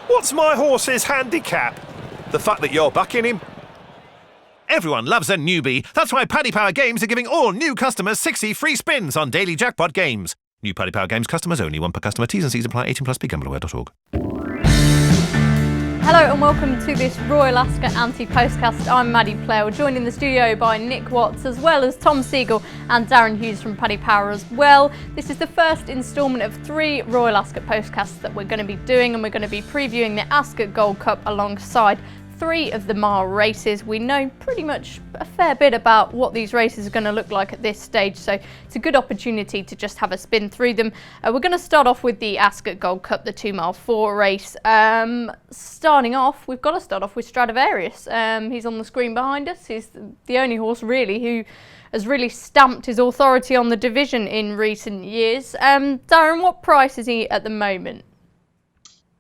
What's my horse's handicap? The fact that you're backing him? Everyone loves a newbie. That's why Paddy Power Games are giving all new customers 60 free spins on daily jackpot games. New Paddy Power Games customers only. One per customer. T's and C's apply. 18 plus. BeGambleAware.org. Hello and welcome to this Royal Ascot AntePostcast. I'm Maddie Plale, joined in the studio by Nick Watts as well as Tom Siegel and Darren Hughes from Paddy Power as well. This is the first instalment of 3 Royal Ascot postcasts that we're going to be doing, and we're going to be previewing the Ascot Gold Cup alongside 3 of the mile races. We know pretty much a fair bit about what these races are going to look like at this stage, so it's a good opportunity to just have a spin through them. We're going to start off with the Ascot Gold Cup, the 2 mile 4 race. Starting off, we've got to start off with Stradivarius. He's on the screen behind us. He's the only horse really who has really stamped his authority on the division in recent years. Darren, what price is he at the moment?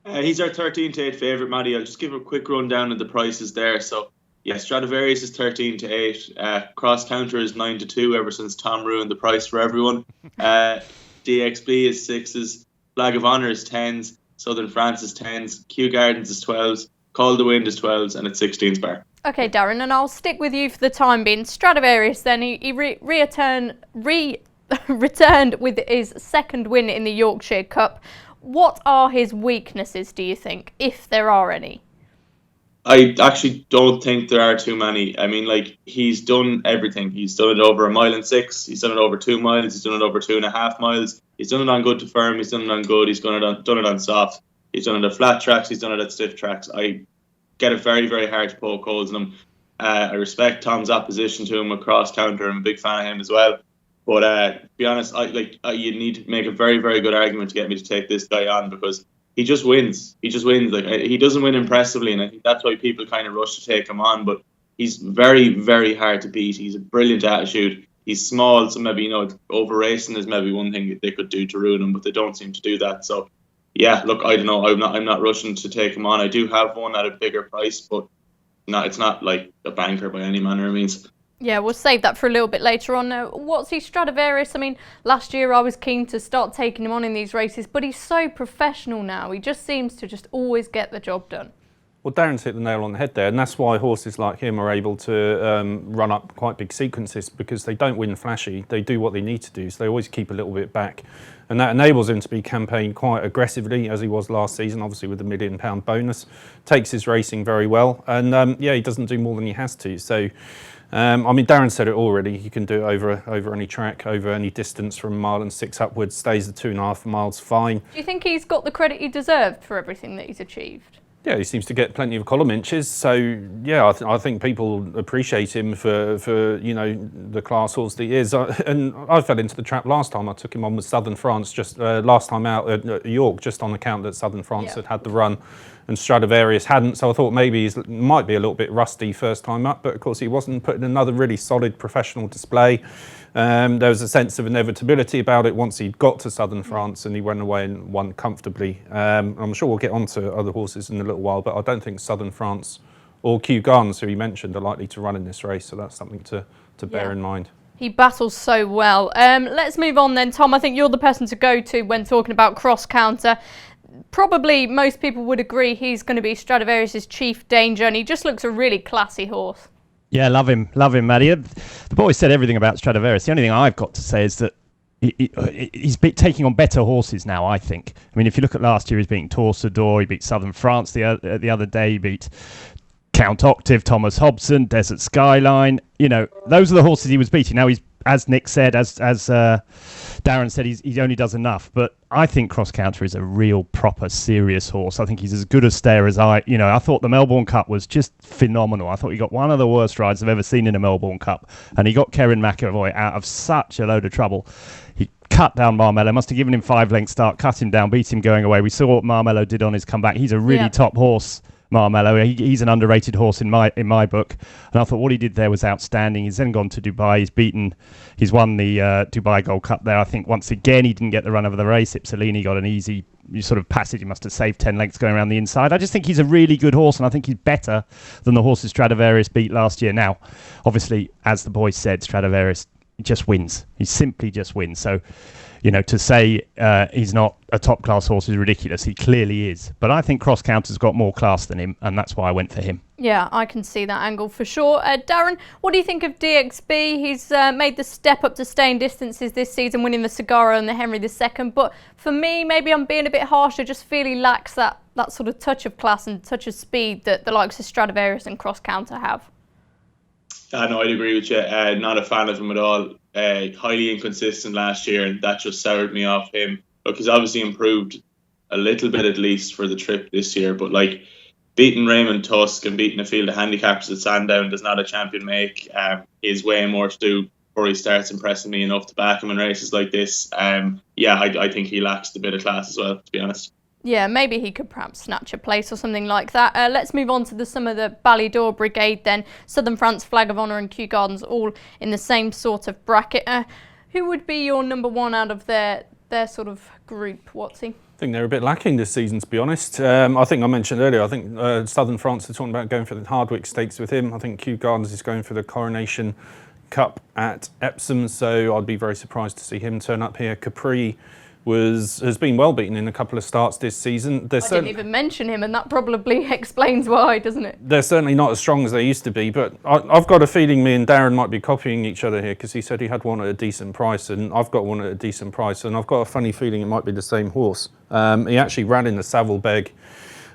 He's our 13-8 favourite, Maddie. I'll just give a quick rundown of the prices there. So, yeah, Stradivarius is 13-8. Cross Counter is 9-2 ever since Tom ruined the price for everyone. DXB is 6s. Flag of Honour is 10s. Southern France is 10s. Kew Gardens is 12s. Call the Wind is 12s, and it's 16s bar. Okay, Darren, and I'll stick with you for the time being. Stradivarius, then, he returned with his second win in the Yorkshire Cup. What are his weaknesses, do you think, if there are any? I actually don't think there are too many. I mean, like, he's done everything. He's done it over 1 mile and 6. He's done it over 2 miles. He's done it over 2.5 miles. He's done it on good to firm. He's done it on good. He's done it on soft. He's done it at flat tracks. He's done it at stiff tracks. I get it very, very hard to poke holes in him. I respect Tom's opposition to him across counter. I'm a big fan of him as well. But to be honest, you need to make a very, very good argument to get me to take this guy on, because he just wins. He just wins. Like, he doesn't win impressively, and I think that's why people kind of rush to take him on. But he's very, very hard to beat. He's a brilliant attitude. He's small, so maybe, over racing is maybe one thing that they could do to ruin him, but they don't seem to do that. So, yeah, look, I don't know. I'm not rushing to take him on. I do have one at a bigger price, but it's not like a banker by any manner of means. Yeah, we'll save that for a little bit later on. What's he, Stradivarius? I mean, last year I was keen to start taking him on in these races, but he's so professional now. He just seems to just always get the job done. Well, Darren's hit the nail on the head there, and that's why horses like him are able to run up quite big sequences, because they don't win flashy. They do what they need to do, so they always keep a little bit back. And that enables him to be campaigned quite aggressively, as he was last season, obviously with the £1 million bonus. Takes his racing very well, and he doesn't do more than he has to. So, Darren said it already. He can do it over any track, over any distance from 1 mile and 6 upwards. Stays at 2.5 miles fine. Do you think he's got the credit he deserved for everything that he's achieved? Yeah, he seems to get plenty of column inches. So, yeah, I think people appreciate him for the class horse that he is. And I fell into the trap last time. I took him on with Southern France, just last time out at York, just on account that Southern France had the run and Stradivarius hadn't. So I thought maybe he might be a little bit rusty first time up. But, of course, he wasn't. Put in another really solid professional display. There was a sense of inevitability about it once he got to Southern France, and he went away and won comfortably. I'm sure we'll get on to other horses in a little while, but I don't think Southern France or Kew Gardens, who he mentioned, are likely to run in this race, so that's something to bear in mind. He battles so well. Let's move on then, Tom. I think you're the person to go to when talking about cross counter. Probably most people would agree he's going to be Stradivarius' chief danger, and he just looks a really classy horse. Yeah, love him, Maddie. The boys said everything about Stradivarius. The only thing I've got to say is that he's taking on better horses now, I think. I mean, if you look at last year, he's beating Torsador, he beat Southern France the other day, he beat Count Octave, Thomas Hobson, Desert Skyline. Those are the horses he was beating. Now he's, as Nick said, as Darren said, he only does enough. But I think Cross Counter is a real, proper, serious horse. I think he's as good a stayer as I thought the Melbourne Cup was just phenomenal. I thought he got one of the worst rides I've ever seen in a Melbourne Cup. And he got Kieran McAvoy out of such a load of trouble. He cut down Marmello, must have given him 5 length start, cut him down, beat him going away. We saw what Marmello did on his comeback. He's a really top horse, Marmello. He's an underrated horse in my book, and I thought what he did there was outstanding. He's then gone to Dubai. He's won the Dubai Gold Cup there. I think once again he didn't get the run of the race. Ipsolini got an easy sort of passage. He must have saved 10 lengths going around the inside. I just think he's a really good horse, and I think he's better than the horses Stradivarius beat last year. Now, obviously, as the boys said, Stradivarius just wins. He simply just wins. So To say he's not a top-class horse is ridiculous. He clearly is. But I think Cross Counter's got more class than him, and that's why I went for him. Yeah, I can see that angle for sure. Darren, what do you think of DXB? He's made the step up to staying distances this season, winning the Sagara and the Henry II. But for me, maybe I'm being a bit harsh. I just feel he lacks that sort of touch of class and touch of speed that the likes of Stradivarius and Cross Counter have. No, I'd agree with you. Not a fan of him at all. Highly inconsistent last year, and that just soured me off him. Look, he's obviously improved a little bit at least for the trip this year, but beating Raymond Tusk and beating a field of handicappers at Sandown does not a champion make. He has way more to do before he starts impressing me enough to back him in races like this. I think he lacks the bit of class as well, to be honest. Yeah, maybe he could perhaps snatch a place or something like that. Let's move on to some of the Ballydor Brigade then. Southern France, Flag of Honour and Kew Gardens all in the same sort of bracket. Who would be your number one out of their sort of group, Watsy? I think they're a bit lacking this season, to be honest. I think I mentioned earlier, I think Southern France are talking about going for the Hardwick Stakes with him. I think Kew Gardens is going for the Coronation Cup at Epsom, so I'd be very surprised to see him turn up here. Capri has been well beaten in a couple of starts this season. I didn't even mention him, and that probably explains why, doesn't it? They're certainly not as strong as they used to be, but I've got a feeling me and Darren might be copying each other here, because he said he had one at a decent price, and I've got one at a decent price, and I've got a funny feeling it might be the same horse. He actually ran in the Savile Beg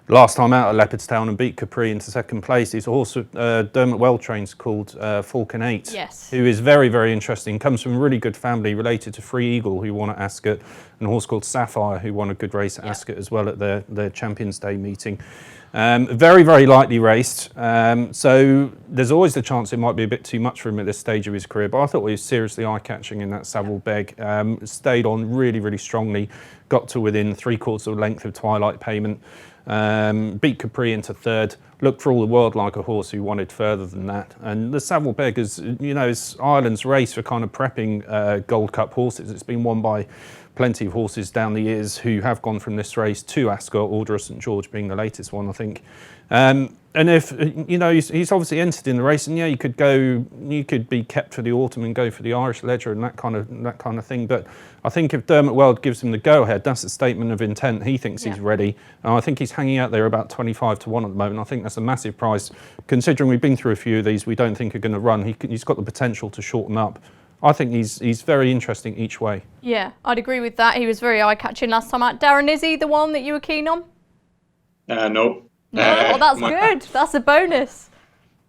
last time out at Leopardstown and beat Capri into second place. He's a horse Dermot Well trains called Falcon 8, yes, who is very, very interesting. Comes from a really good family related to Free Eagle, who won at Ascot, and a horse called Sapphire, who won a good race at Ascot as well at their Champions Day meeting. Very, very lightly raced, so there's always the chance it might be a bit too much for him at this stage of his career, but I thought he was seriously eye-catching in that Savile Beg. Stayed on really, really strongly, got to within 3/4 of the length of Twilight Payment. Beat Capri into third, looked for all the world like a horse who wanted further than that. And the Savile Beg is Ireland's race for kind of prepping Gold Cup horses. It's been won by plenty of horses down the years who have gone from this race to Ascot, Order of St George being the latest one, I think. And if he's obviously entered in the race, and you could be kept for the autumn and go for the Irish Ledger and that kind of thing. But I think if Dermot Weld gives him the go-ahead, that's a statement of intent. He thinks he's ready. And I think he's hanging out there about 25 to 1 at the moment. I think that's a massive price, considering we've been through a few of these we don't think are going to run. He's got the potential to shorten up. I think he's very interesting each way. Yeah, I'd agree with that. He was very eye-catching last time out. Darren, is he the one that you were keen on? No. No, well, that's good. That's a bonus.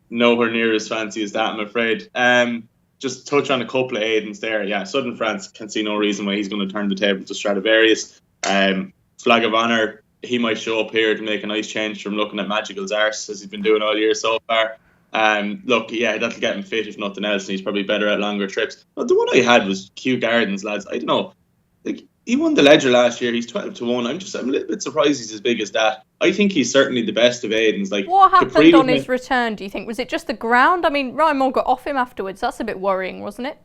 Nowhere near as fancy as that, I'm afraid. Just touch on a couple of Aidens there. Yeah, Southern France can see no reason why he's going to turn the table to Stradivarius. Flag of Honour, he might show up here to make a nice change from looking at Magical's arse, as he's been doing all year so far. That'll get him fit if nothing else, and he's probably better at longer trips. But the one I had was Kew Gardens, lads. I don't know. He won the Ledger last year. He's 12 to 1. I'm a little bit surprised he's as big as that. I think he's certainly the best of Aidens. What happened on his return, do you think? Was it just the ground? I mean, Ryan Moore got off him afterwards. That's a bit worrying, wasn't it?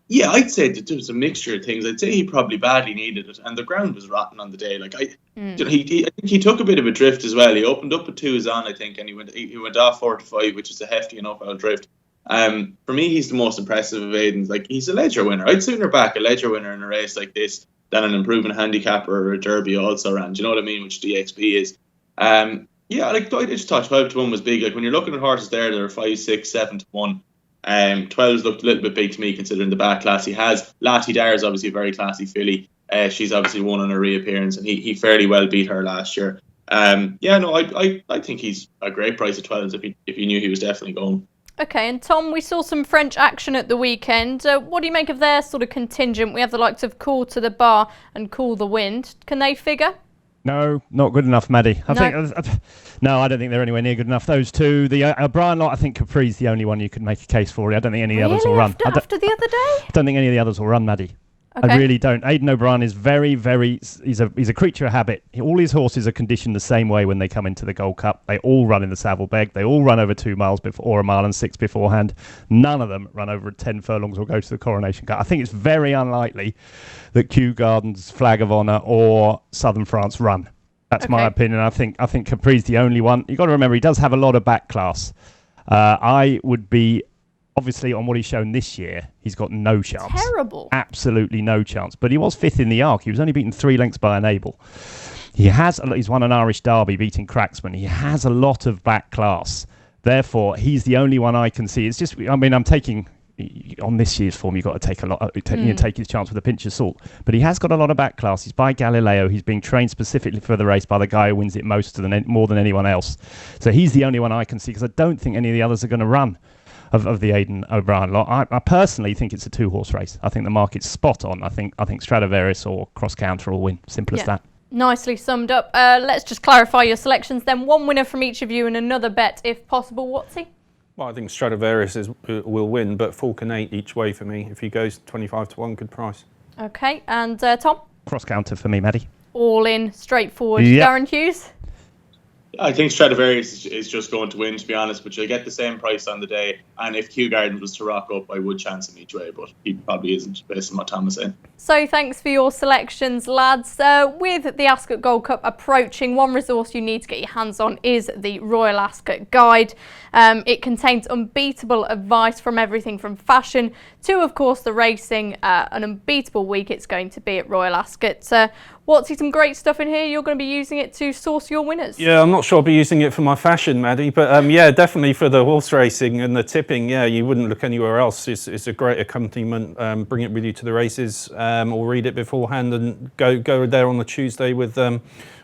Yeah, I'd say that there was a mixture of things. I'd say he probably badly needed it, and the ground was rotten on the day. I think he took a bit of a drift as well. He opened up at 2 on, I think, and he went off 4 to 5, which is a hefty enough out drift. For me, he's the most impressive of Aidens. He's a Ledger winner. I'd sooner back a Ledger winner in a race like this than an improving handicapper or a Derby also ran. Do you know what I mean? Which DXB is. I just thought 12 to 1 was big. When you're looking at horses there that are 5, 6, 7 to 1. 12's looked a little bit big to me considering the back class he has. Lati Dar is obviously a very classy filly. She's obviously won on her reappearance, and he fairly well beat her last year. I think he's a great price at 12s if you knew he was definitely going. Okay, and Tom, we saw some French action at the weekend. What do you make of their sort of contingent? We have the likes of Cool to the Bar and Cool the Wind. Can they figure? No, not good enough, Maddie. I don't think they're anywhere near good enough. Those two, the O'Brien lot, I think Capri's the only one you could make a case for. I don't think any of the others will run. After the other day? I don't think any of the others will run, Maddie. Okay. I really don't. Aidan O'Brien is very, very... He's a creature of habit. All his horses are conditioned the same way when they come into the Gold Cup. They all run in the Savile Beg. They all run over 2 miles before, or 1 mile and 6 beforehand. None of them run over 10 furlongs or go to the Coronation Cup. I think it's very unlikely that Kew Gardens, Flag of Honour or Southern France run. That's my opinion. I think Capri's the only one. You've got to remember, he does have a lot of back class. I would be obviously, on what he's shown this year, he's got no chance. Terrible. Absolutely no chance. But he was 5th in the Arc. He was only beaten 3 lengths by Enable. He's won an Irish Derby beating Cracksman. He has a lot of back class. Therefore, he's the only one I can see. It's just, I mean, I'm taking, on this year's form, you've got to take take his chance with a pinch of salt. But he has got a lot of back class. He's by Galileo. He's being trained specifically for the race by the guy who wins it more than anyone else. So he's the only one I can see, because I don't think any of the others are going to run of the Aidan O'Brien lot. I personally think it's a 2-horse race. I think the market's spot on. I think Stradivarius or Cross Counter will win. Simple as that. Nicely summed up. Let's just clarify your selections then. One winner from each of you and another bet if possible. Watsy? Well, I think Stradivarius will win, but Falk and 8 each way for me. If he goes 25 to 1, good price. Okay, and Tom? Cross Counter for me, Maddie. All in, straightforward. Yep. Darren Hughes? I think Stradivarius is just going to win, to be honest, but you'll get the same price on the day. And if Kew Garden was to rock up, I would chance him each way, but he probably isn't, based on what Tom is saying. So thanks for your selections, lads. With the Ascot Gold Cup approaching, one resource you need to get your hands on is the Royal Ascot Guide. It contains unbeatable advice from everything from fashion to, of course, the racing. An unbeatable week it's going to be at Royal Ascot. Watsy, some great stuff in here. You're going to be using it to source your winners. Yeah, I'm not sure I'll be using it for my fashion, Maddie, but yeah, definitely for the horse racing and the tipping. Yeah, you wouldn't look anywhere else. It's a great accompaniment. Bring it with you to the races, or read it beforehand, and go there on the Tuesday with all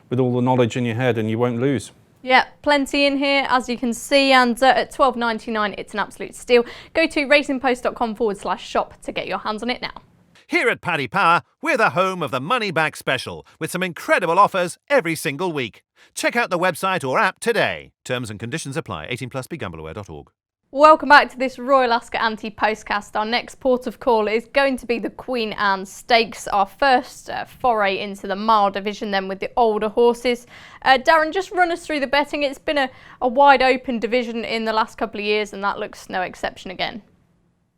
the knowledge in your head, and you won't lose. Yeah, plenty in here, as you can see, and at $12.99, it's an absolute steal. Go to racingpost.com/shop to get your hands on it now. Here at Paddy Power, we're the home of the Money Back Special, with some incredible offers every single week. Check out the website or app today. Terms and conditions apply. 18+, begambleaware.org. Welcome back to this Royal Ascot Antepostcast. Our next port of call is going to be the Queen Anne Stakes, our first foray into the mile division then with the older horses. Darren, just run us through the betting. It's been a wide open division in the last couple of years, and that looks no exception again.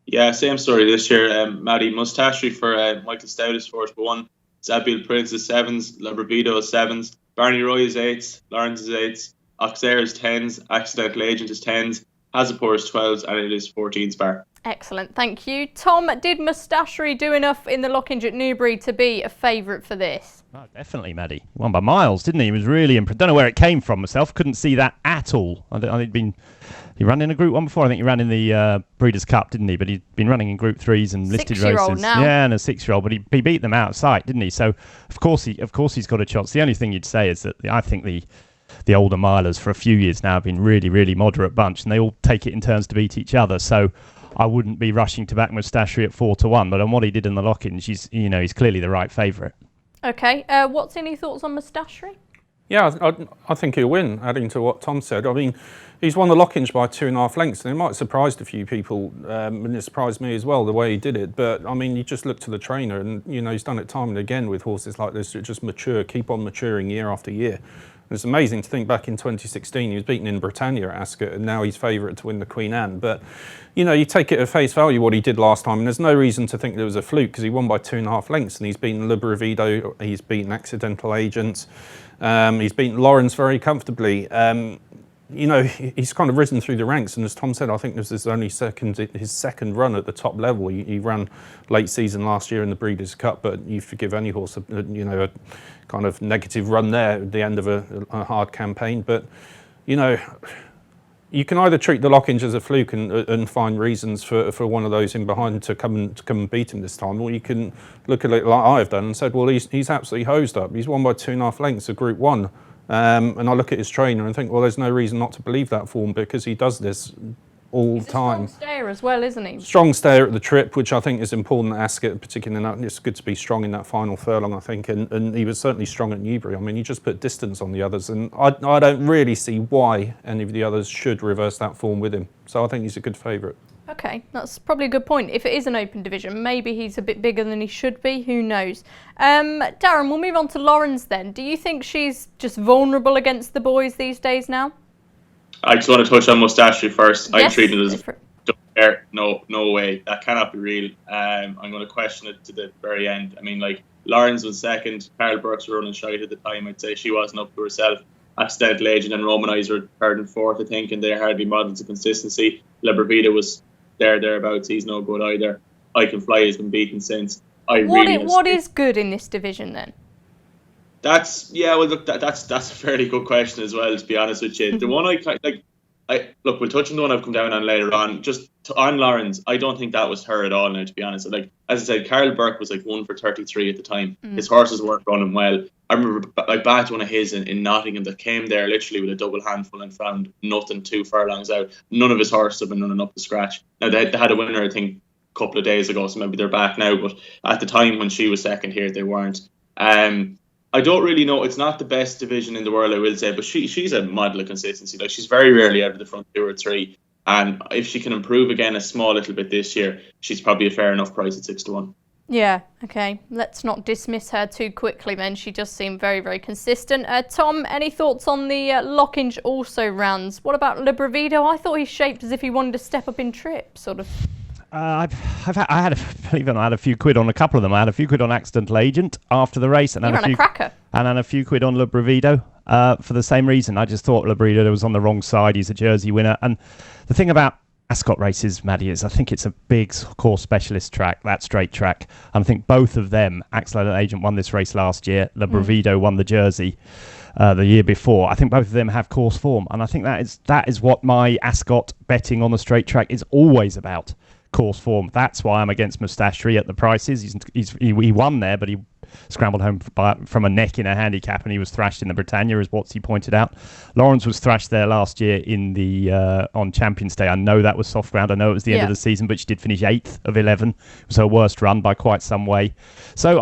Yeah, same story this year. Maddie Mustache for Michael Stout is 4-1. Zabil Prince is 7s. Labravito is 7s. Barney Roy is 8s. Lawrence is 8s. Auxerre is 10s. Accidental Agent is 10s. Hazapur is 12s, and it is 14s bar. Excellent, thank you. Tom, did Mustachery do enough in the Lockinge at Newbury to be a favourite for this? Oh, definitely, Maddie. He won by miles, didn't he? He was really impressed. Don't know where it came from myself. Couldn't see that at all. He ran in a Group 1 before. I think he ran in the Breeders' Cup, didn't he? But he'd been running in Group 3s and listed races. Now. Yeah, and a 6-year-old. But he beat them out of sight, didn't he? So of course he's got a chance. The only thing you'd say is that I think the older milers for a few years now have been really, really moderate bunch, and they all take it in turns to beat each other. So I wouldn't be rushing to back Mustachery at 4-1. But on what he did in the Lockinge, he's clearly the right favourite. Okay, what's any thoughts on Mustachery? Yeah, I think he'll win, adding to what Tom said. I mean, he's won the Lockinge by 2.5 lengths, and it might have surprised a few people, and it surprised me as well, the way he did it. But, I mean, you just look to the trainer, and, he's done it time and again with horses like this that just mature, keep on maturing year after year. And it's amazing to think back in 2016, he was beaten in Britannia at Ascot, and now he's favourite to win the Queen Anne. But, you take it at face value what he did last time, and there's no reason to think there was a fluke, because he won by 2.5 lengths, and he's beaten Le Bravido, he's beaten Accidental Agent, he's beaten Lawrence very comfortably. He's kind of risen through the ranks, and as Tom said, I think this is his second run at the top level. He ran late season last year in the Breeders' Cup, but you forgive any horse, a kind of negative run there at the end of a hard campaign. But, you can either treat the Lockinge as a fluke and find reasons for one of those in behind to come and beat him this time, or you can look at it like I've done and said, well, he's absolutely hosed up. He's won by 2.5 lengths of Group 1. And I look at his trainer and think, well, there's no reason not to believe that form, because he does this all the time. He's a strong stayer as well, isn't he? Strong stayer at the trip, which I think is important at Ascot, particularly it's good to be strong in that final furlong, I think, and he was certainly strong at Newbury. I mean, you just put distance on the others, and I don't really see why any of the others should reverse that form with him. So I think he's a good favourite. Okay, that's probably a good point. If it is an open division, maybe he's a bit bigger than he should be. Who knows? Darren, we'll move on to Lawrence then. Do you think she's just vulnerable against the boys these days now? I just want to touch on Mustache first. Yes, I treat it as don't care. No way. That cannot be real. I'm going to question it to the very end. I mean, Lawrence was second. Carl Burks were running shite at the time. I'd say she wasn't up to herself. Accidental Agent and Romanizer third and fourth, I think, and they hardly models of consistency. Labravita was thereabouts. He's no good either. I Can Fly has been beaten since. What is good in this division then? That's a fairly good question as well, to be honest with you. The one we'll touch on the one I've come down on later on. Just on Lawrence, I don't think that was her at all now, to be honest. Like, as I said, Carl Burke was like 1 for 33 at the time. His horses weren't running well. I remember I backed one of his in Nottingham that came there literally with a double handful and found nothing 2 furlongs out. None of his horses have been running up to scratch. Now, they had a winner, I think, a couple of days ago, so maybe they're back now. But at the time when she was second here, they weren't. I don't really know. It's not the best division in the world, I will say, but she's a model of consistency. Like, she's very rarely out of the front 2 or 3. And if she can improve again a small little bit this year, she's probably a fair enough price at 6 to 1. Yeah, okay. Let's not dismiss her too quickly then. She does seem very, very consistent. Tom, any thoughts on the Lockinge also rounds? What about Le Bravido? I thought he shaped as if he wanted to step up in trip, sort of. I had a few quid on a couple of them. I had a few quid on Accidental Agent after the race, and then a few quid on Le Bravido for the same reason. I just thought Le Bravido was on the wrong side. He's a Jersey winner, and the thing about Ascot races, Maddie, is I think it's a big course specialist track, that straight track. And I think both of them, Accidental Agent won this race last year, Le Bravido won the Jersey the year before. I think both of them have course form, and I think that is what my Ascot betting on the straight track is always about. Course form. That's why I'm against Moustachery at the prices. He won there, but he scrambled home from a neck in a handicap, and he was thrashed in the Britannia, as Watsy pointed out. Lawrence was thrashed there last year in the on Champions Day. I know that was soft ground. I know it was the end of the season, but she did finish 8th of 11. It was her worst run by quite some way. So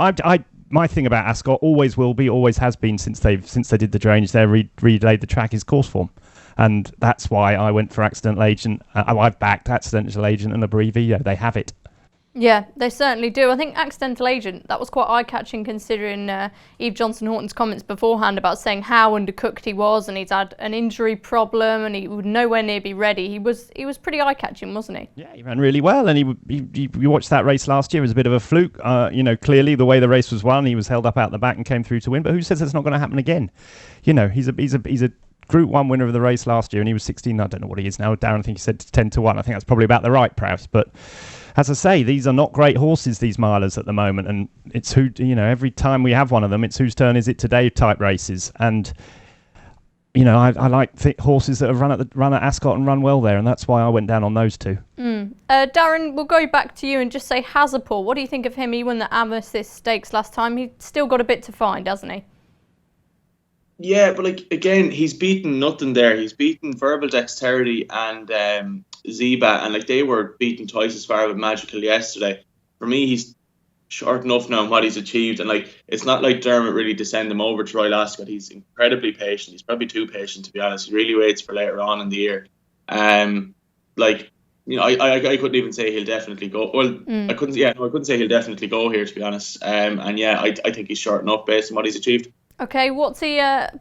my thing about Ascot always will be, always has been since they did the drainage there, relayed the track, is course form. And that's why I went for Accidental Agent. I've backed Accidental Agent and Le Bravido. They have it. Yeah, they certainly do. I think Accidental Agent, that was quite eye-catching considering Eve Johnson-Horton's comments beforehand about saying how undercooked he was, and he's had an injury problem and he would nowhere near be ready. He was pretty eye-catching, wasn't he? Yeah, he ran really well, and he watched that race last year. It was a bit of a fluke. Clearly the way the race was won, he was held up out the back and came through to win. But who says that's not going to happen again? He's a Group 1 winner of the race last year, and he was 16. I don't know what he is now. Darren, I think he said 10 to 1. I think that's probably about the right price. But as I say, these are not great horses, these milers at the moment. And it's every time we have one of them, it's whose turn is it today type races. And, I like horses that have run at Ascot and run well there. And that's why I went down on those two. Darren, we'll go back to you and just say Hazapur. What do you think of him? He won the Amethyst Stakes last time. He's still got a bit to find, hasn't he? Yeah, but again, he's beaten nothing there. He's beaten Verbal Dexterity and Zeba, and they were beaten twice as far with Magical yesterday. For me, he's short enough now in what he's achieved, and it's not like Dermot really to send him over to Royal Ascot. He's incredibly patient. He's probably too patient, to be honest. He really waits for later on in the year. I couldn't even say he'll definitely go. Well, I couldn't say he'll definitely go here, to be honest. I think he's short enough based on what he's achieved. Okay, what's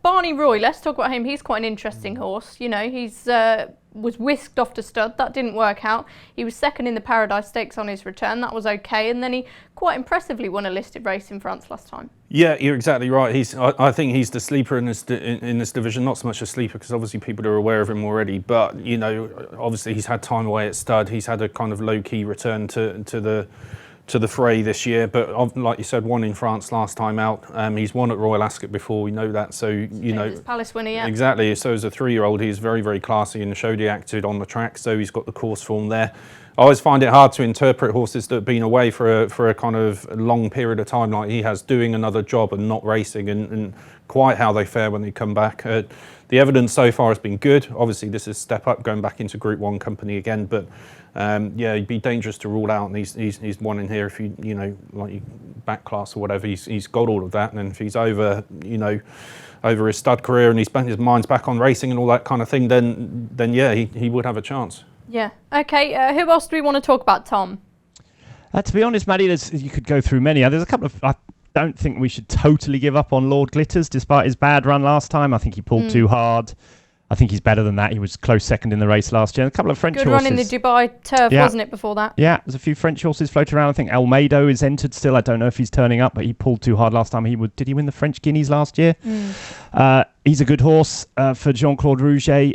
Barney Roy? Let's talk about him. He's quite an interesting horse. He's was whisked off to stud. That didn't work out. He was second in the Paradise Stakes on his return. That was okay. And then he quite impressively won a listed race in France last time. Yeah, you're exactly right. I think he's the sleeper in this division. Not so much a sleeper because obviously people are aware of him already. But, obviously he's had time away at stud. He's had a kind of low-key return to the fray this year, but like you said, won in France last time out. He's won at Royal Ascot before, we know that. So, Palace winner, yeah. Exactly. So as a 3-year-old, he's very, very classy and showed he acted on the track. So he's got the course form there. I always find it hard to interpret horses that have been away for a kind of long period of time like he has, doing another job and not racing, and quite how they fare when they come back. The evidence so far has been good. Obviously, this is a step up going back into Group 1 company again, but it'd be dangerous to rule out. And he's one in here if you back class or whatever. He's got all of that, and then if he's over his stud career and his mind's back on racing and all that kind of thing, then he would have a chance. Yeah. Okay. Who else do we want to talk about, Tom? To be honest, Maddie, you could go through many. There's a couple of. I don't think we should totally give up on Lord Glitters, despite his bad run last time. I think he pulled too hard. I think he's better than that. He was close second in the race last year. A couple of French horses. Good run in the Dubai turf, wasn't it, before that? Yeah, there's a few French horses floating around. I think Almeida is entered still. I don't know if he's turning up, but he pulled too hard last time. Did he win the French Guineas last year? He's a good horse for Jean-Claude Rouget.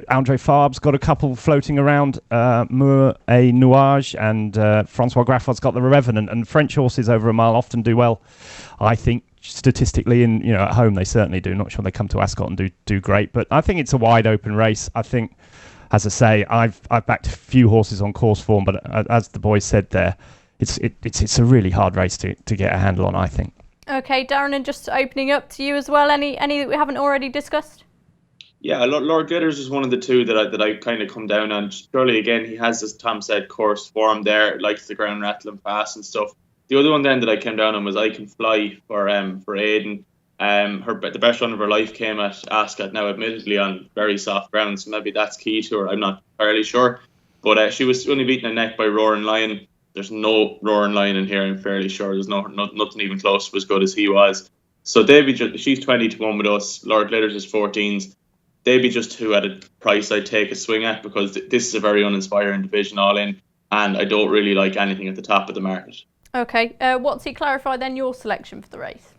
Andre Farb's got a couple floating around. Moore et Nuage and Francois Graffard's got the Revenant. And French horses over a mile often do well, I think, statistically. And at home they certainly do. Not sure they come to Ascot and do great. But I think it's a wide open race. I think, as I say, I've backed a few horses on course form, but as the boys said there, it's a really hard race to get a handle on, I think. Okay, Darren, and just opening up to you as well. Any that we haven't already discussed? Yeah, Lord Glitters is one of the two that I kind of come down on. Surely again, he has, as Tom said, course form there, likes the ground rattling fast and stuff. The other one then that I came down on was I Can Fly for Aidan. The best run of her life came at Ascot, now admittedly on very soft ground, so maybe that's key to her. I'm not entirely sure, but she was only beaten a neck by Roaring Lion. There's no Roaring Lion in here, I'm fairly sure. There's nothing even close to as good as he was. So she's 20-1 with us. Lord Glitters is 14s. They'd be just two at a price I'd take a swing at, because this is a very uninspiring division all in, and I don't really like anything at the top of the market. Okay, what's he clarified then your selection for the race?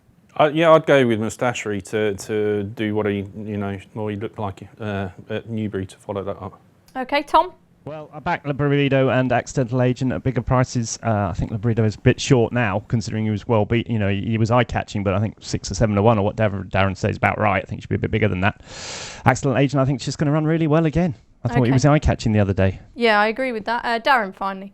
Yeah, I'd go with Mustachery to do what he looked like at Newbury to follow that up. Okay, Tom? Well, I backed Librido and Accidental Agent at bigger prices. I think Librido is a bit short now, considering he was well beat. He was eye-catching, but I think 6 or 7 to 1, or whatever Darren says, is about right. I think he should be a bit bigger than that. Accidental Agent, I think, is just going to run really well again. I thought he was eye-catching the other day. Yeah, I agree with that. Darren, finally.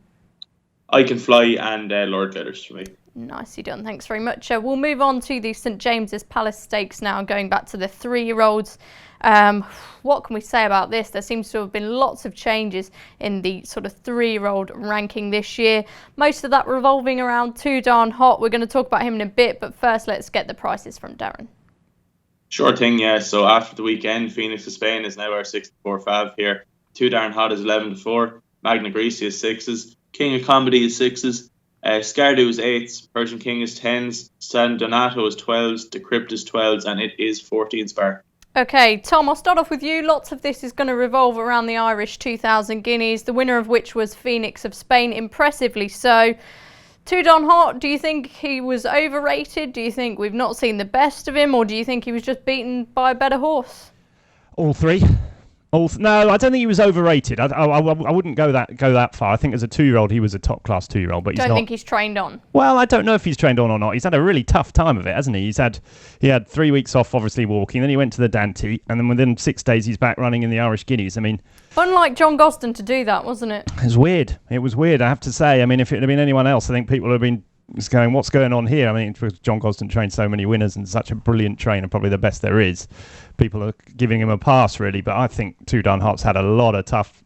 I Can Fly and Lord Glitters for me. Nicely done. Thanks very much. We'll move on to the St James's Palace Stakes now, going back to the 3-year-olds. What can we say about this? There seems to have been lots of changes in the sort of 3-year-old ranking this year. Most of that revolving around Too Darn Hot. We're going to talk about him in a bit, but first let's get the prices from Darren. Sure thing, yeah. So after the weekend, Phoenix of Spain is now our 6-4 fav here. Too Darn Hot is 11-4. Magna Gracia is 6s. King of Comedy is 6s. Scardu is 8s. Persian King is 10s. San Donato is 12s. Decrypt is 12s, and it is 14s bar. Okay, Tom, I'll start off with you. Lots of this is going to revolve around the Irish 2,000 guineas, the winner of which was Phoenix of Spain, impressively so. Too Darn Hot, do you think he was overrated? Do you think we've not seen the best of him, or do you think he was just beaten by a better horse? All three. No, I don't think he was overrated. I wouldn't go that far. I think as a 2-year-old, he was a top-class 2-year-old, but he's not. Don't think he's trained on? Well, I don't know if he's trained on or not. He's had a really tough time of it, hasn't he? He had 3 weeks off, obviously walking. Then he went to the Dante, and then within 6 days, he's back running in the Irish Guineas. I mean, unlike John Gosden to do that, wasn't it? It was weird. I have to say. I mean, if it had been anyone else, I think people would have been going, "What's going on here?" I mean, John Gosden trained so many winners and such a brilliant trainer, probably the best there is. People are giving him a pass, really, but I think Too Darn Hot's had a lot of tough.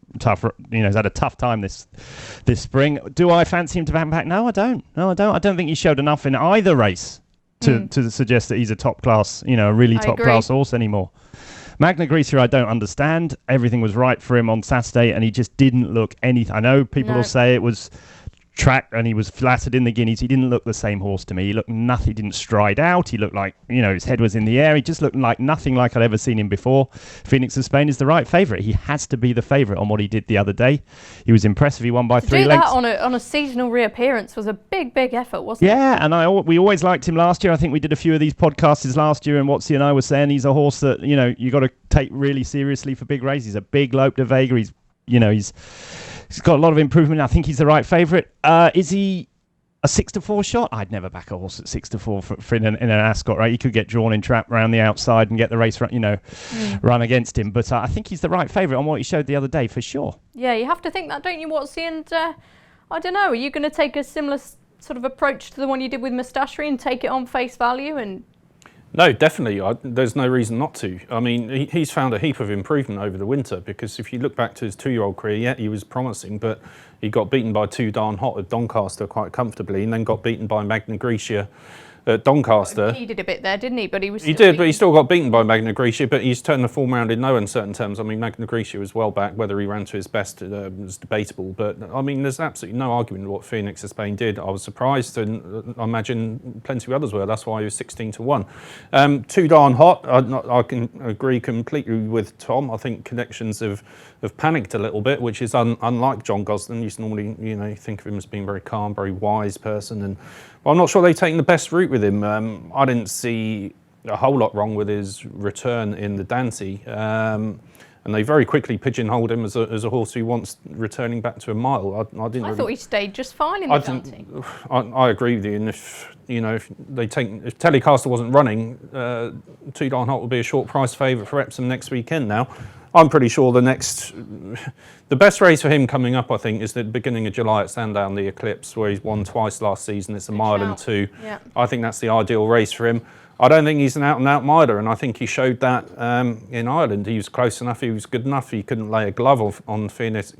He's had a tough time this spring. Do I fancy him to back? No, I don't. I don't think he showed enough in either race to suggest that he's a top class, a really top class horse anymore. Magna Gracia, I don't understand. Everything was right for him on Saturday, and he just didn't look anything. I know people will say it was track and he was flattered in the Guineas. He didn't look the same horse to me. He looked nothing. He didn't stride out. He looked like, his head was in the air. He just looked like nothing like I'd ever seen him before. Phoenix of Spain is the right favourite. He has to be the favourite on what he did the other day. He was impressive. He won by 3 lengths. That on a seasonal reappearance was a big effort, wasn't it? Yeah, and we always liked him last year. I think we did a few of these podcasts last year, and Watsy and I were saying he's a horse that, you got to take really seriously for big races. He's a big Lope de Vega. He's got a lot of improvement. I think he's the right favourite. Is he a 6-4 shot? I'd never back a horse at 6-4 for in an Ascot, right? He could get drawn in trap around the outside and get the race, run against him. But I think he's the right favourite on what he showed the other day, for sure. Yeah, you have to think that, don't you, Watsy? And I don't know, are you going to take a similar sort of approach to the one you did with Mustachery and take it on face value? And no, definitely. There's no reason not to. I mean, he's found a heap of improvement over the winter, because if you look back to his 2-year-old career, yeah, he was promising, but he got beaten by Too Darn Hot at Doncaster quite comfortably, and then got beaten by Magna Gracia at Doncaster. He did a bit there, didn't he? But he did, but he still got beaten by Magna Gracia, but he's turned the form around in no uncertain terms. I mean, Magna Gracia was well back. Whether he ran to his best was debatable, but I mean, there's absolutely no argument with what Phoenix of Spain did. I was surprised, and I imagine plenty of others were. That's why he was 16-1. Too Darn Hot, I can agree completely with Tom. I think connections have panicked a little bit, which is unlike John Gosden. You used to normally, think of him as being very calm, very wise person, and I'm not sure they've taken the best route with him. I didn't see a whole lot wrong with his return in the Dante. and they very quickly pigeonholed him as a horse who wants returning back to a mile. I thought he stayed just fine in the Dante. I agree with you, and if Telecaster wasn't running, Two Darn Hot would be a short price favourite for Epsom next weekend now. I'm pretty sure the best race for him coming up, I think, is the beginning of July at Sandown, the Eclipse, where he's won twice last season. It's a mile and 2. Yeah. I think that's the ideal race for him. I don't think he's an out-and-out miler, and I think he showed that in Ireland. He was close enough, he was good enough. He couldn't lay a glove on Phoenix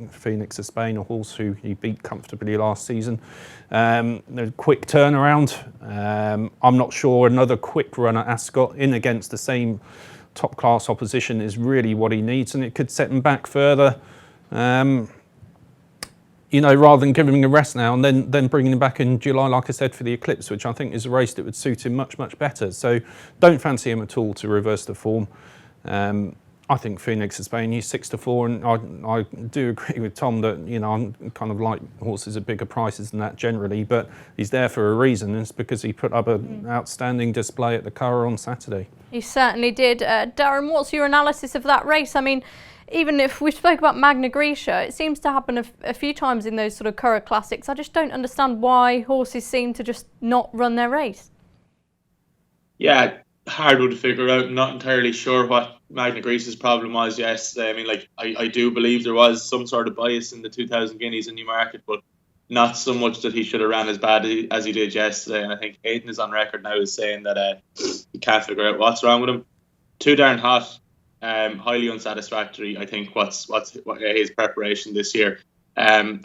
of Spain, a horse who he beat comfortably last season. A quick turnaround. I'm not sure another quick run at Ascot in against the same top-class opposition is really what he needs, and it could set him back further. Rather than giving him a rest now and then bringing him back in July, like I said, for the Eclipse, which I think is a race that would suit him much, much better. So don't fancy him at all to reverse the form. I think Phoenix of Spain, he's 6-4, and I do agree with Tom that, I'm kind of like horses at bigger prices than that generally, but he's there for a reason, and it's because he put up an outstanding display at the Curragh on Saturday. He certainly did. Darren, what's your analysis of that race? I mean, even if we spoke about Magna Grecia, it seems to happen a few times in those sort of Curragh Classics. I just don't understand why horses seem to just not run their race. Yeah, hard one to figure out. Not entirely sure what Magna Grecia's problem was yesterday. I mean, I do believe there was some sort of bias in the 2,000 guineas in Newmarket, but not so much that he should have ran as bad as he did yesterday. And I think Hayden is on record now as saying that he can't figure out what's wrong with him. Too Darn Hot. Highly unsatisfactory. I think what his preparation this year.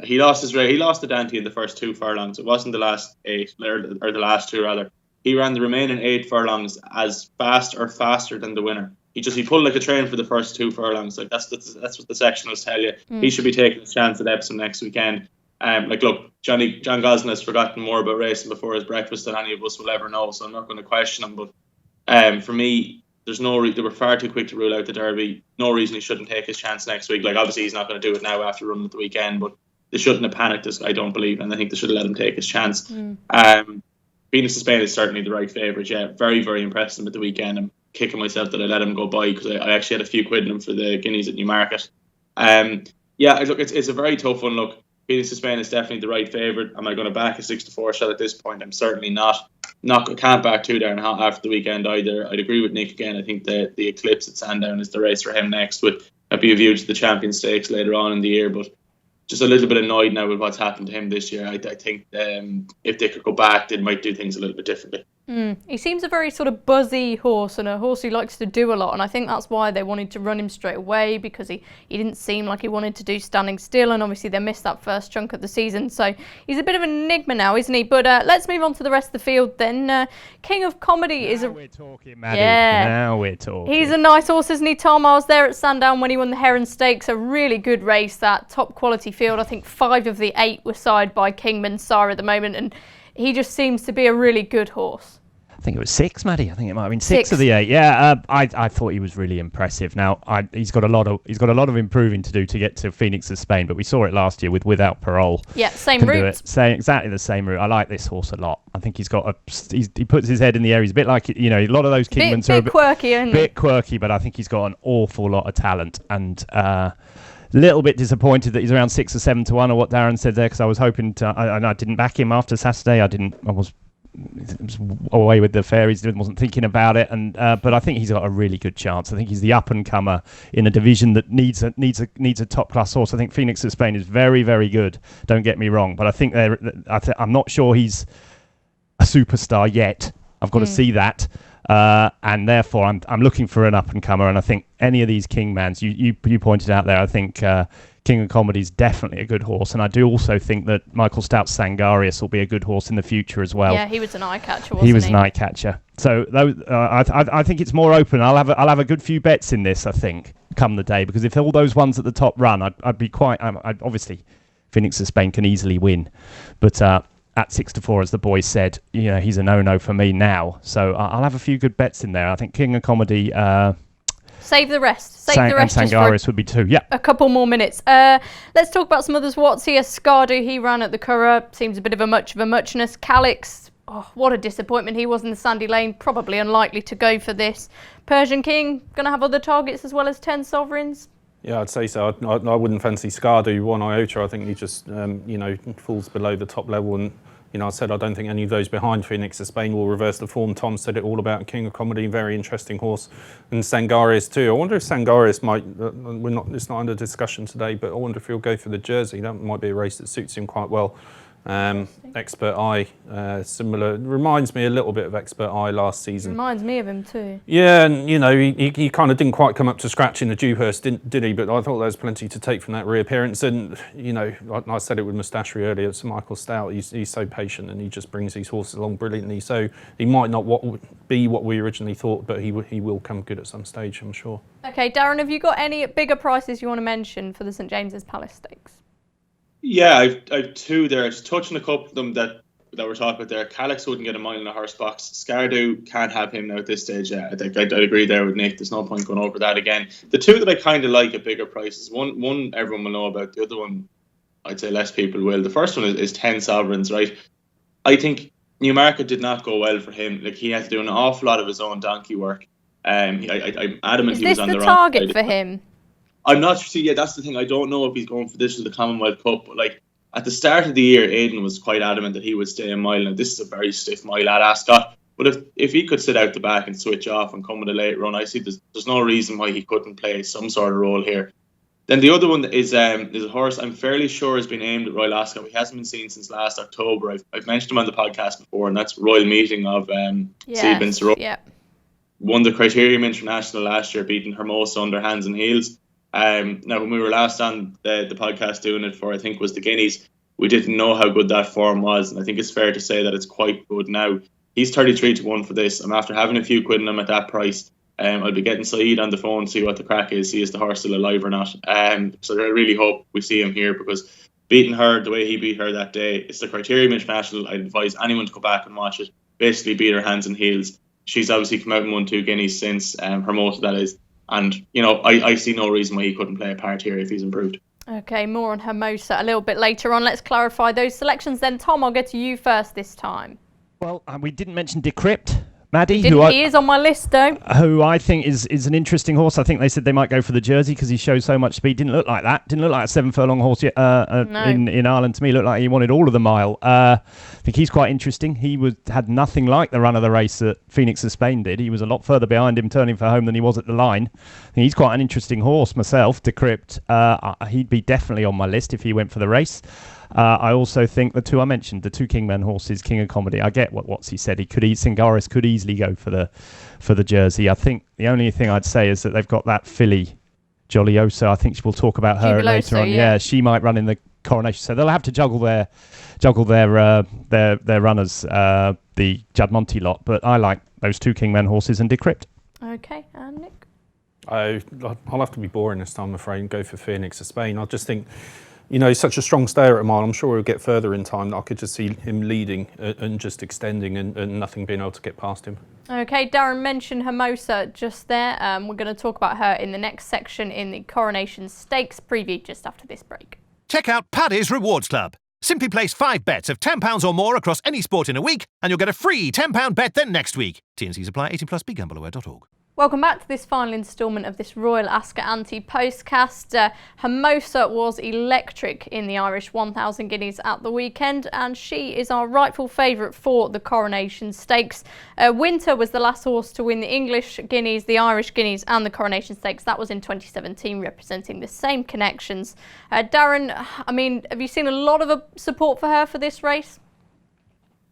He lost his race. He lost the Dante in the first 2 furlongs. It wasn't the last 8 or the last 2 rather. He ran the remaining 8 furlongs as fast or faster than the winner. He pulled like a train for the first 2 furlongs. Like that's what the sectionals tell you. He should be taking his chance at Epsom next weekend. Look, John Gosling has forgotten more about racing before his breakfast than any of us will ever know. So I'm not going to question him. But for me, there's they were far too quick to rule out the Derby. No reason he shouldn't take his chance next week. Like, obviously he's not going to do it now after running at the weekend, but they shouldn't have panicked us, I don't believe, and I think they should have let him take his chance. Phoenix of Spain is certainly the right favourite. Yeah, very, very impressed him at the weekend. I'm kicking myself that I let him go by because I actually had a few quid in him for the guineas at Newmarket. Look, it's a very tough one. Look, Phoenix of Spain is definitely the right favourite. Am I going to back a 6-4 shot at this point? I'm certainly not. I can't back Two Darn Hot after the weekend either. I'd agree with Nick again. I think the Eclipse at Sandown is the race for him next, with a view to the Champions Stakes later on in the year. But just a little bit annoyed now with what's happened to him this year. I think if they could go back, they might do things a little bit differently. He seems a very sort of buzzy horse and a horse who likes to do a lot, and I think that's why they wanted to run him straight away, because he didn't seem like he wanted to do standing still, and obviously they missed that first chunk of the season, so he's a bit of an enigma now, isn't he? But let's move on to the rest of the field then. King of Comedy is we're talking, Maddie. Yeah. Now we're talking. He's a nice horse, isn't he, Tom? I was there at Sandown when he won the Heron Stakes, a really good race, that top quality field. I think 5 of the 8 were side by Kingman Sire at the moment, and he just seems to be a really good horse. I think it was 6, Maddie. I think it might have been 6 of the 8. Yeah, I thought he was really impressive. Now he's got a lot of improving to do to get to Phoenix of Spain, but we saw it last year with Without Parole. Yeah, same route. Exactly the same route. I like this horse a lot. I think he's got he puts his head in the air. He's a bit like, a lot of those Kingmans are a bit quirky, isn't he? Bit quirky, but I think he's got an awful lot of talent, and little bit disappointed that he's around 6 or 7 to 1, or what Darren said there, because I was hoping to. I didn't back him after Saturday. I was away with the fairies, wasn't thinking about it, and but I think he's got a really good chance. I think he's the up and comer in a division that needs a top class horse. I think Phoenix of Spain is very, very good, don't get me wrong, but I think I'm not sure he's a superstar yet. I've got to see that, and therefore I'm looking for an up and comer, and I think any of these Kingmans you pointed out there, I think King of Comedy is definitely a good horse, and I do also think that Michael Stout's Stradivarius will be a good horse in the future as well. Yeah, he was an eye catcher, wasn't he? He was an eye catcher. So I think it's more open. I'll have a good few bets in this, I think, come the day, because if all those ones at the top run, I'd be quite. Obviously, Phoenix of Spain can easily win, but at 6-4, as the boys said, he's a no-no for me now. So I'll have a few good bets in there. I think King of Comedy. Save the rest. And Stradivarius would be 2. Yeah. A couple more minutes. Let's talk about some others. What's here? Scardo, he ran at the Curragh. Seems a bit of a muchness. Calix, what a disappointment he was in the Sandy Lane. Probably unlikely to go for this. Persian King, going to have other targets as well as 10 Sovereigns. Yeah, I'd say so. I wouldn't fancy Scardo one iota. I think he just, falls below the top level. And, I said I don't think any of those behind Phoenix of Spain will reverse the form. Tom said it all about King of Comedy, very interesting horse. And Sangarius too. I wonder if Sangarius might, it's not under discussion today, but I wonder if he'll go for the Jersey. That might be a race that suits him quite well. Expert Eye, similar, reminds me a little bit of Expert Eye last season. Reminds me of him too. Yeah, and he kind of didn't quite come up to scratch in the Dewhurst, did he? But I thought there was plenty to take from that reappearance. And I said it with Moustachery earlier, it's Michael Stout. He's so patient and he just brings these horses along brilliantly. So he might not be what we originally thought, but he will come good at some stage, I'm sure. Okay, Darren, have you got any bigger prices you want to mention for the St James's Palace Stakes? Yeah, I've two there. Just touching a couple of them that we're talking about there. Calix wouldn't get a mile in a horse box. Scardo can't have him now at this stage. Yeah, I think I'd agree there with Nick. There's no point going over that again. The two that I kind of like at bigger prices, one everyone will know about. The other one, I'd say less people will. The first one is 10 Sovereigns, right? I think Newmarket did not go well for him. Like, he had to do an awful lot of his own donkey work. I'm adamant he was on the wrong side. Is this the target for him? I'm not sure. Yeah, that's the thing. I don't know if he's going for this or the Commonwealth Cup. But like at the start of the year, Aidan was quite adamant that he would stay a mile. Now this is a very stiff mile at Ascot. But if he could sit out the back and switch off and come with a late run, I see there's no reason why he couldn't play some sort of role here. Then the other one is a horse I'm fairly sure has been aimed at Royal Ascot. He hasn't been seen since last October. I've mentioned him on the podcast before, and that's Royal Meeting of Sebin. Yeah. Won the Criterium International last year, beating Hermosa under hands and heels. Now, when we were last on the podcast doing it for, I think, was the Guineas, we didn't know how good that form was, and I think it's fair to say that it's quite good now. He's 33-1 for this. I'm after having a few quid in him at that price. I'll be getting Saeed on the phone to see what the crack is, see is the horse still alive or not. So I really hope we see him here, because beating her the way he beat her that day, it's the Criterium International. I'd advise anyone to go back and watch it. Basically beat her hands and heels. She's obviously come out and won 2 Guineas since, Hermosa that is. And, I see no reason why he couldn't play a part here if he's improved. Okay, more on Hermosa a little bit later on. Let's clarify those selections then. Tom, I'll get to you first this time. Well, we didn't mention Decrypt, Maddie. He is on my list, though. Who I think is an interesting horse. I think they said they might go for the Jersey because he shows so much speed. Didn't look like that. Didn't look like a 7 furlong horse in Ireland to me. Looked like he wanted all of the mile. I think he's quite interesting. He had nothing like the run of the race that Phoenix of Spain did. He was a lot further behind him turning for home than he was at the line. I think he's quite an interesting horse myself, Decrypt. He'd be definitely on my list if he went for the race. I also think the two I mentioned, the 2 Kingman horses, King of Comedy. I get what he said. Singaris could easily go for the Jersey. I think the only thing I'd say is that they've got that filly, Joliosa. I think we'll talk about her later on. Yeah, she might run in the Coronation. So they'll have to juggle their runners, the Judd-Monty lot. But I like those 2 Kingman horses and Decrypt. Okay, and Nick? I'll have to be boring this time, I'm afraid, and go for Phoenix of Spain. I just think, he's such a strong stayer at a mile. I'm sure he'll get further in time. I could just see him leading and just extending and nothing being able to get past him. Okay, Darren mentioned Hermosa just there. We're going to talk about her in the next section in the Coronation Stakes preview just after this break. Check out Paddy's Rewards Club. Simply place 5 bets of £10 or more across any sport in a week, and you'll get a free £10 bet then next week. T&Cs apply. 18+. BeGambleAware.org. Welcome back to this final instalment of this Royal Ascot AntePostcast. Hermosa was electric in the Irish 1,000 Guineas at the weekend, and she is our rightful favourite for the Coronation Stakes. Winter was the last horse to win the English Guineas, the Irish Guineas and the Coronation Stakes. That was in 2017, representing the same connections. Darren, have you seen a lot of support for her for this race?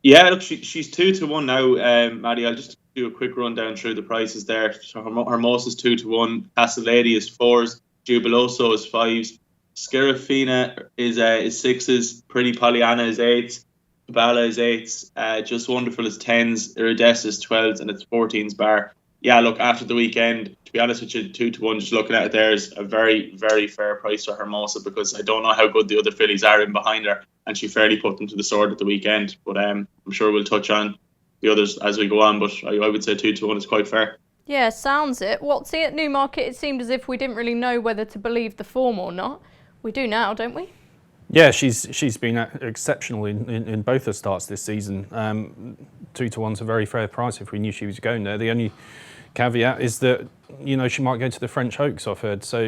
Yeah, look, she's 2-1 now, Maddie. I'll just do a quick run down through the prices there. So Hermosa's 2-1, Castle Lady is 4s, Jubiloso is 5s, Scarafina is 6s, Pretty Pollyanna is 8s, Kabbalah is 8s, Just Wonderful is 10s, Iridescent is 12s, and it's 14s bar. Yeah, look, after the weekend, to be honest with you, 2-1, just looking at it there, is a very, very fair price for Hermosa, because I don't know how good the other fillies are in behind her, and she fairly put them to the sword at the weekend. But I'm sure we'll touch on the others as we go on, but I would say 2-1 is quite fair. Yeah, sounds it. See, at Newmarket, it seemed as if we didn't really know whether to believe the form or not. We do now, don't we? Yeah, she's been exceptional in both her starts this season. 2-1's a very fair price if we knew she was going there. The only caveat is that, she might go to the French Oaks, I've heard, so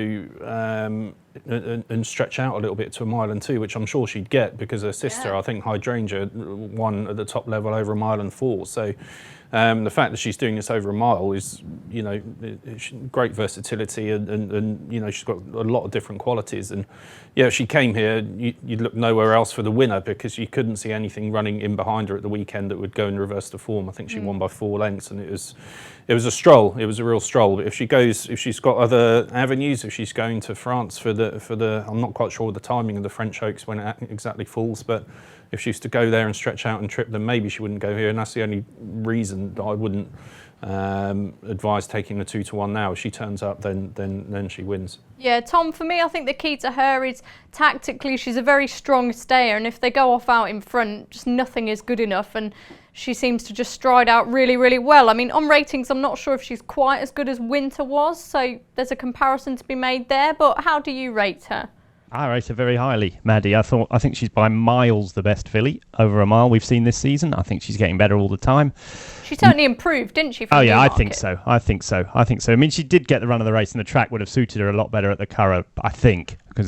and stretch out a little bit to 1 mile and 2, which I'm sure she'd get because her sister, I think Hydrangea, won at the top level over 1 mile and 4. So the fact that she's doing this over 1 mile is, great versatility and she's got a lot of different qualities. And if she came here, you'd look nowhere else for the winner because you couldn't see anything running in behind her at the weekend that would go and reverse the form. I think she won by 4 lengths, and it was a stroll. It was a real stroll. But if she's got other avenues, if she's going to France for the, I'm not quite sure the timing of the French Oaks when it exactly falls, but if she used to go there and stretch out and trip, then maybe she wouldn't go here, and that's the only reason that I wouldn't advise taking the 2-1 now. If she turns up, then she wins. Yeah, Tom, for me, I think the key to her is tactically she's a very strong stayer, and if they go off out in front, just nothing is good enough, and she seems to just stride out really, really well. I mean, on ratings, I'm not sure if she's quite as good as Winter was, so there's a comparison to be made there, but how do you rate her? I rate her very highly, Maddie. I think she's by miles the best filly over 1 mile we've seen this season. I think she's getting better all the time. She certainly improved, didn't she? Oh yeah, I think so. I mean, she did get the run of the race, and the track would have suited her a lot better at the Curragh, I think, because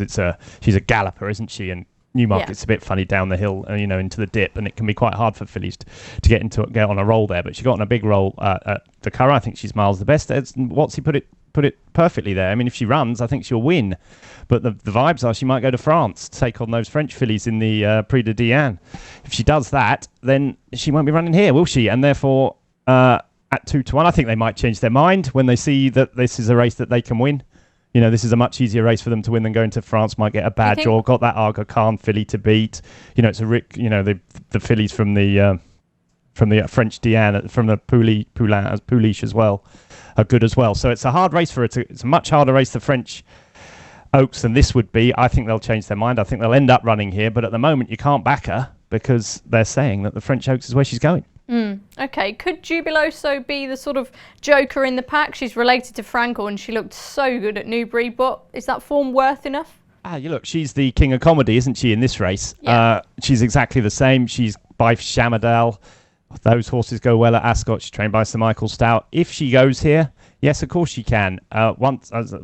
she's a galloper, isn't she? And Newmarket's a bit funny down the hill, into the dip, and it can be quite hard for fillies to get on a roll there. But she got on a big roll at the Curragh. I think she's miles the best. Watsy put it perfectly there. I mean, if she runs, I think she'll win. But the vibes are she might go to France to take on those French fillies in the Prix de Diane. If she does that, then she won't be running here, will she? And therefore, at 2-1, I think they might change their mind when they see that this is a race that they can win. This is a much easier race for them to win than going to France. Might get a badge or got that Aga Khan filly to beat. It's a the fillies from the French Diane, from the Pouliche as well, are good as well. So it's a hard race for her. It's a much harder race, the French Oaks, than this would be. I think they'll change their mind. I think they'll end up running here, but at the moment you can't back her because they're saying that the French Oaks is where she's going. Okay, could Jubiloso be the sort of joker in the pack? She's related to Frankel and she looked so good at Newbury, but is that form worth enough? Look, she's the king of comedy, isn't she, in this race? Yeah. She's exactly the same. She's by Shamadal. Those horses go well at Ascot. She's trained by Sir Michael Stout. If she goes here, yes, of course she can. Once, as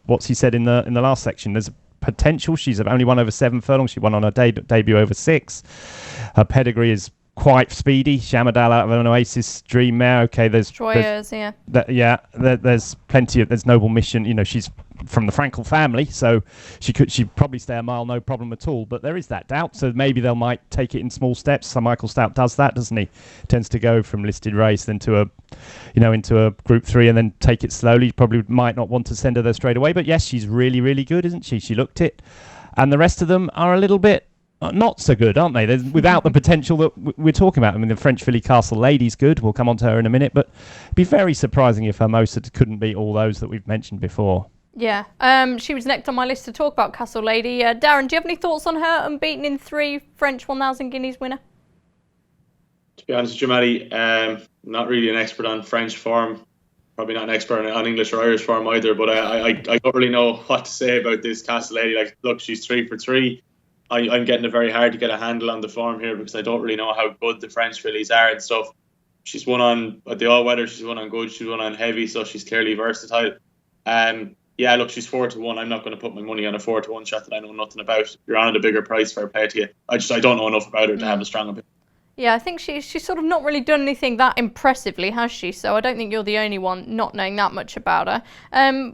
what he said in the last section, there's a potential. She's only won over 7 furlongs. She won on her debut over 6. Her pedigree is quite speedy. Shamadal out of an Oasis Dream mare. Okay, there's plenty of there's Noble Mission. She's from the Frankel family, so she'd probably stay a mile, no problem at all. But there is that doubt, so maybe they might take it in small steps. Sir Michael Stout does that, doesn't he? Tends to go from listed race then to into a Group 3 and then take it slowly. Probably might not want to send her there straight away, but yes, she's really, really good, isn't she? She looked it, and the rest of them are a little bit not so good, aren't they? They're without the potential that we're talking about. I mean, the French filly Castle Lady's good. We'll come on to her in a minute, but it'd be very surprising if Hermosa couldn't beat all those that we've mentioned before. Yeah, she was next on my list to talk about, Castle Lady. Darren, do you have any thoughts on her unbeaten in 3 French 1,000 guineas winner? To be honest with you, Maddie, not really an expert on French form. Probably not an expert on English or Irish form either, but I don't really know what to say about this Castle Lady. Like, look, she's 3 for 3. I'm getting it very hard to get a handle on the form here because I don't really know how good the French fillies are and stuff. She's won on the all-weather, she's won on good, she's won on heavy, so she's clearly versatile. Yeah, look, she's 4-1. I'm not going to put my money on a 4-1 shot that I know nothing about. You're on at a bigger price, fair play to you. I don't know enough about her to have a strong opinion. Yeah, I think she's sort of not really done anything that impressively, has she? So I don't think you're the only one not knowing that much about her.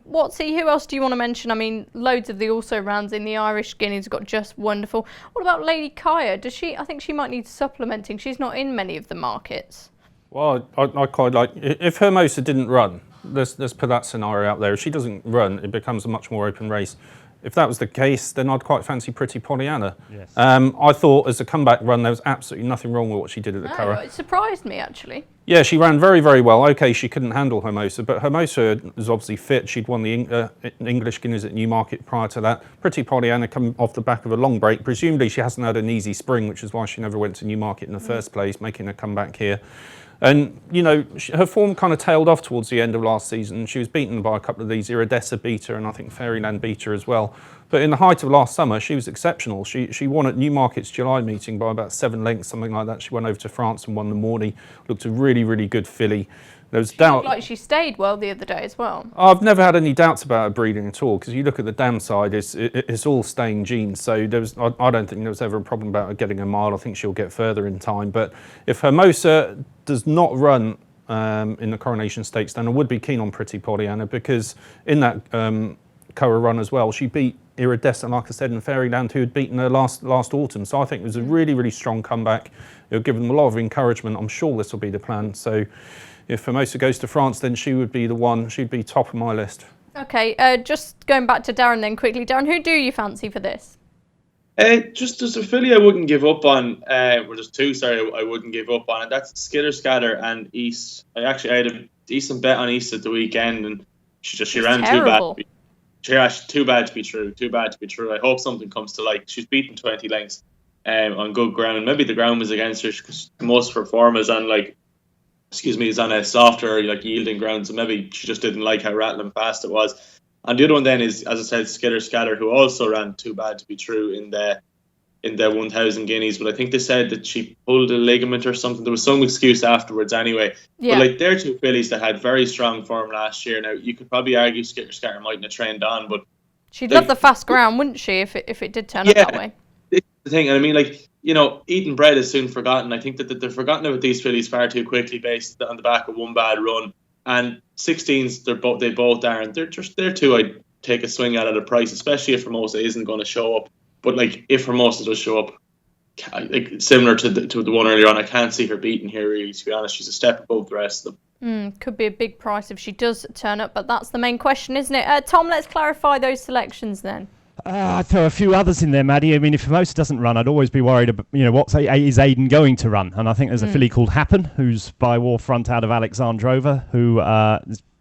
Watsy, who else do you want to mention? I mean, loads of the also rounds in the Irish Guineas got just wonderful. What about Lady Kaya? I think she might need supplementing. She's not in many of the markets. Well, I quite like, if Hermosa didn't run, let's put that scenario out there. If she doesn't run, it becomes a much more open race. If that was the case, then I'd quite fancy Pretty Pollyanna. Yes. I thought as a comeback run, there was absolutely nothing wrong with what she did at the Curragh. It surprised me, actually. Yeah, she ran very, very well. Okay, she couldn't handle Hermosa, but Hermosa is obviously fit. She'd won the English Guineas at Newmarket prior to that. Pretty Pollyanna come off the back of a long break. Presumably she hasn't had an easy spring, which is why she never went to Newmarket in the first place, making a comeback here. And, her form kind of tailed off towards the end of last season. She was beaten by a couple of these. Iridessa beat her, and I think Fairyland beat her as well. But in the height of last summer, she was exceptional. She won at Newmarket's July meeting by about 7 lengths, something like that. She went over to France and won the Morny. Looked a really, really good filly. There was She doubt. looked like she stayed well the other day as well. I've never had any doubts about her breeding at all, because you look at the dam side, it's all staying genes. So I don't think there was ever a problem about her getting a mile. I think she'll get further in time. But if Hermosa does not run in the Coronation Stakes, then I would be keen on Pretty Pollyanna, because in that Coa run as well, she beat Iridescent, like I said, in Fairyland, who had beaten her last autumn. So I think it was a really, really strong comeback. It'll give them a lot of encouragement. I'm sure this will be the plan. So if Hermosa goes to France, then she would be the one. She'd be top of my list. Okay, just going back to Darren then quickly. Darren, who do you fancy for this? Just as a filly I wouldn't give up on, or just two, sorry, I wouldn't give up on, and that's Skitter Scatter and East. I had a decent bet on East at the weekend, and she ran terrible. too bad. Too bad to be true. Too bad to be true. I hope something comes to light. She's beaten 20 lengths on good ground. Maybe the ground was against her, because most performers on is on a softer, yielding ground. So maybe she just didn't like how rattling fast it was. And the other one then is, as I said, Skitter Scatter, who also ran too bad to be true in the 1,000 guineas. But I think they said that she pulled a ligament or something. There was some excuse afterwards anyway. Yeah. But they're two fillies that had very strong form last year. Now, you could probably argue Skitter Scatter mightn't have trained on, but She'd love the fast ground, wouldn't she, if it did turn up that way? It's the thing. And I mean, eating bread is soon forgotten. I think that they're forgotten about these fillies far too quickly based on the back of one bad run. And 16s, they both are, and they're two I'd take a swing at a price, especially if Hermosa isn't going to show up. But if Hermosa does show up, similar to the one earlier on, I can't see her beating here. Really, to be honest, she's a step above the rest of them. Could be a big price if she does turn up, but that's the main question, isn't it? Tom, let's clarify those selections then. I'd throw a few others in there, Maddie. I mean, if Hermosa doesn't run, I'd always be worried about, is Aidan going to run? And I think there's a filly called Happen, who's by Warfront out of Alexandrova, who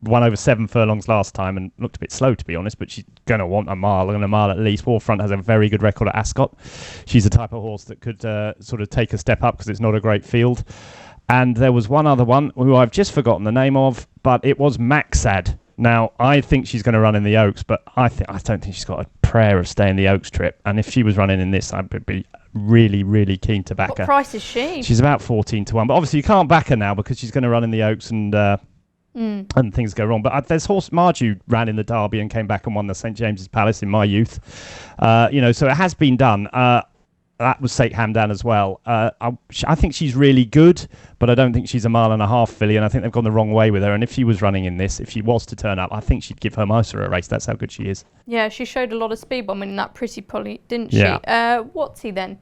won over 7 furlongs last time and looked a bit slow, to be honest, but she's going to want a mile at least. Warfront has a very good record at Ascot. She's the type of horse that could sort of take a step up, because it's not a great field. And there was one other one who I've just forgotten the name of, but it was Maxad. Now, I think she's going to run in the Oaks, but I don't think she's got a prayer of staying the Oaks trip. And if she was running in this, I'd be really, really keen to back her. What price is she? She's about 14 to 1, but obviously you can't back her now because she's going to run in the Oaks and things go wrong. But there's horse Marju ran in the Derby and came back and won the St James's Palace in my youth. So it has been done. That was Sake Hamdan as well. I think she's really good, but I don't think she's a 1.5 mile filly, and I think they've gone the wrong way with her. And if she was running in this, if she was to turn up, I think she'd give Hermosa a race. That's how good she is. Yeah, she showed a lot of speed bomb in that Pretty Polly, didn't she? Yeah. What's he then?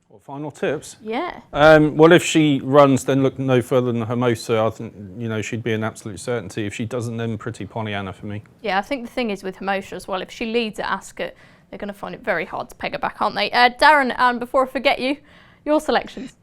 Well, final tips? Yeah. Well, if she runs, then look no further than Hermosa. I think, she'd be an absolute certainty. If she doesn't, then Pretty Pollyanna for me. Yeah, I think the thing is with Hermosa as well, if she leads at Ascot, they're going to find it very hard to peg her back, aren't they? Darren, before I forget you, your selections.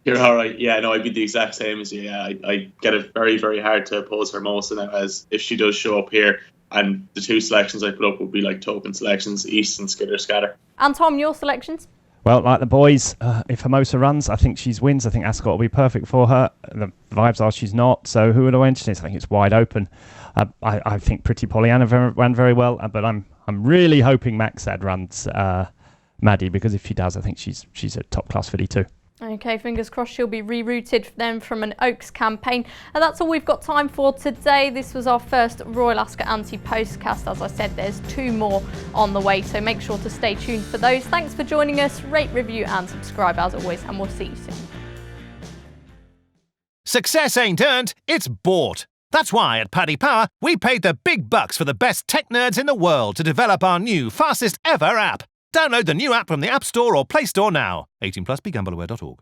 You're all right. Yeah, no, I'd be the exact same as you. Yeah, I get it very, very hard to oppose Hermosa now, as if she does show up here. And the two selections I put up would be token selections, East and Skitter Scatter. And Tom, your selections? Well, like the boys, if Hermosa runs, I think she wins. I think Ascot will be perfect for her. The vibes are she's not. So who would I enter? I think it's wide open. I think Pretty Pollyanna ran very well, but I'm really hoping Maxad runs Maddie, because if she does, I think she's a top class filly too. Okay, fingers crossed she'll be rerouted then from an Oaks campaign. And that's all we've got time for today. This was our first Royal Ascot Anti-Postcast. As I said, there's 2 more on the way, so make sure to stay tuned for those. Thanks for joining us. Rate, review and subscribe as always, and we'll see you soon. Success ain't earned, it's bought. That's why at Paddy Power, we paid the big bucks for the best tech nerds in the world to develop our new fastest ever app. Download the new app from the App Store or Play Store now. 18+, begambleaware.org.